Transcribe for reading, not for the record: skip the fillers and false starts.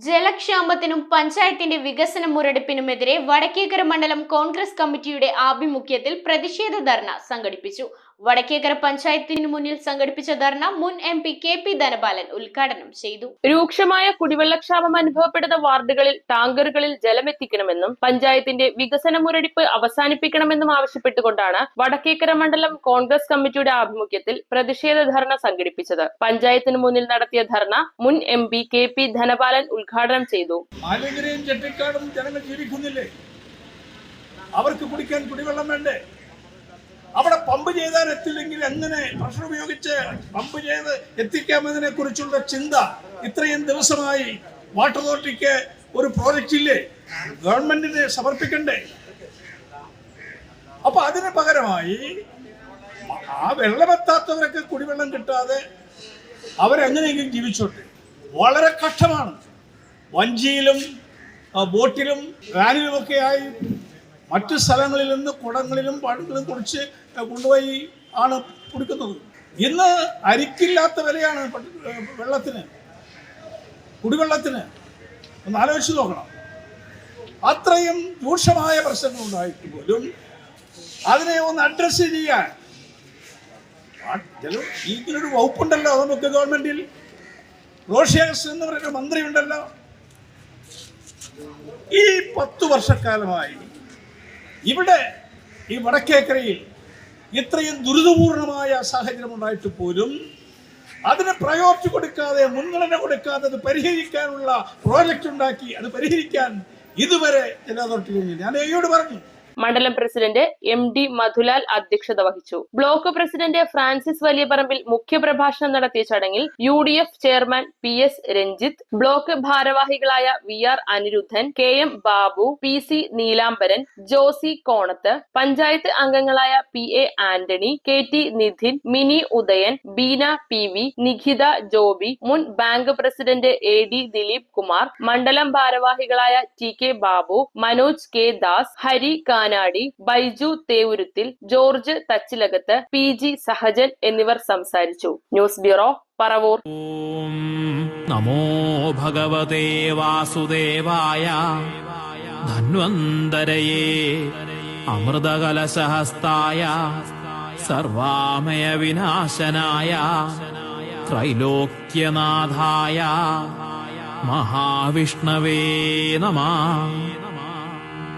ജലക്ഷാമത്തിനും പഞ്ചായത്തിന്റെ വികസന മുരടിപ്പിനുമെതിരെ വടക്കേക്കര മണ്ഡലം കോൺഗ്രസ് കമ്മിറ്റിയുടെ ആഭിമുഖ്യത്തിൽ പ്രതിഷേധ ധർണ സംഘടിപ്പിച്ചു. വടക്കേക്കര പഞ്ചായത്തിനു മുന്നിൽ സംഘടിപ്പിച്ച ധർണ മുൻ MP KP ധനപാലൻ ഉദ്ഘാടനം ചെയ്തു. രൂക്ഷമായ കുടിവെള്ളക്ഷാമം അനുഭവപ്പെടുന്ന വാർഡുകളിൽ ടാങ്കറുകളിൽ ജലമെത്തിക്കണമെന്നും പഞ്ചായത്തിന്റെ വികസന മുരടിപ്പ് അവസാനിപ്പിക്കണമെന്നും ആവശ്യപ്പെട്ടുകൊണ്ടാണ് വടക്കേക്കര മണ്ഡലം കോൺഗ്രസ് കമ്മിറ്റിയുടെ ആഭിമുഖ്യത്തിൽ പ്രതിഷേധ ധർണ സംഘടിപ്പിച്ചത്. പഞ്ചായത്തിന് മുന്നിൽ നടത്തിയ ധർണ മുൻ MP KP ധനപാലൻ ഉദ്ഘാടനം ചെയ്തു. ജനങ്ങൾ ജീവിക്കുന്നില്ലേ? അവർക്ക് കുടിക്കാൻ കുടിവെള്ളം വേണ്ടേ? അവിടെ പമ്പ് ചെയ്താൽ എത്തില്ലെങ്കിൽ എങ്ങനെ പ്രഷർ ഉപയോഗിച്ച് പമ്പ് ചെയ്ത് എത്തിക്കാമെന്നതിനെ കുറിച്ചുള്ള ചിന്ത ഇത്രയും ദിവസമായി വാട്ടർ അതോറിറ്റിക്ക് ഒരു പ്രോജക്റ്റ് ഇല്ലേ? ഗവൺമെന്റിന് സമർപ്പിക്കണ്ടേ? അപ്പൊ അതിന് പകരമായി ആ വെള്ളമെത്താത്തവരൊക്കെ കുടിവെള്ളം കിട്ടാതെ അവരെങ്ങനെയെങ്കിലും ജീവിച്ചോട്ടെ. വളരെ കഷ്ടമാണ്. വഞ്ചിയിലും ബോട്ടിലും വാനിലുമൊക്കെയായി മറ്റു സ്ഥലങ്ങളിൽ നിന്ന് കുടങ്ങളിലും പാടുകളിലും കുടിച്ച് കൊണ്ടുപോയി ആണ് കുടിക്കുന്നത്. ഇന്ന് അരിക്കില്ലാത്ത വിലയാണ് വെള്ളത്തിന്, കുടിവെള്ളത്തിന്. ഒന്ന് ആലോചിച്ച് നോക്കണം. അത്രയും രൂക്ഷമായ പ്രശ്നങ്ങൾ ഉണ്ടായിട്ട് പോലും അതിനെ ഒന്ന് അഡ്രസ് ചെയ്യാൻ ഇതിനൊരു വകുപ്പുണ്ടല്ലോ നമുക്ക് ഗവൺമെന്റിൽ. റോഷിയാസ് എന്ന് പറയുന്ന മന്ത്രി ഉണ്ടല്ലോ. ഈ 10 വർഷക്കാലമായി ഇവിടെ ഈ വടക്കേക്കരയിൽ ഇത്രയും ദുരിതപൂർണമായ സാഹചര്യം ഉണ്ടായിട്ട് പോലും അതിന് പ്രയോറിറ്റി കൊടുക്കാതെ, മുൻഗണന കൊടുക്കാതെ അത് പരിഹരിക്കാനുള്ള പ്രോജക്റ്റ് ഉണ്ടാക്കി അത് പരിഹരിക്കാൻ ഇതുവരെ ജല അതോറിറ്റി കഴിഞ്ഞില്ല. ഞാൻ എയോട് പറഞ്ഞു. മണ്ഡലം പ്രസിഡന്റ് MD മധുലാൽ അധ്യക്ഷത വഹിച്ചു. ബ്ലോക്ക് പ്രസിഡന്റ് ഫ്രാൻസിസ് വലിയപറമ്പിൽ മുഖ്യപ്രഭാഷണം നടത്തിയ ചടങ്ങിൽ UDF chairman PS Ranjith, block ഭാരവാഹികളായ VR Anirudhan, KM Babu, PC Neelambaran, Josy Konath, panchayat അംഗങ്ങളായ PA Antony, KT Nidhin, Mini Udayan, Beena PV, Nikhitha Joby, മുൻ bank president AD Dileep Kumar, മണ്ഡലം ഭാരവാഹികളായ TK ബാബു, മനോജ് K ദാസ്, ഹരി കാനാടി, ബൈജു തേവുരുത്തിൽ, ജോർജ് തച്ചിലകത്ത്, PG സഹജൻ എന്നിവർ സംസാരിച്ചു. News bureau, Paravur. നമോ ഭഗവതേ വാസുദേവായ ധന്വന്തരയേ അമൃതകലശഹസ്തായ സർവാമയ വിനാശനായ ത്രൈലോക്യനാഥായ മഹാവിഷ്ണവേ നമഃ.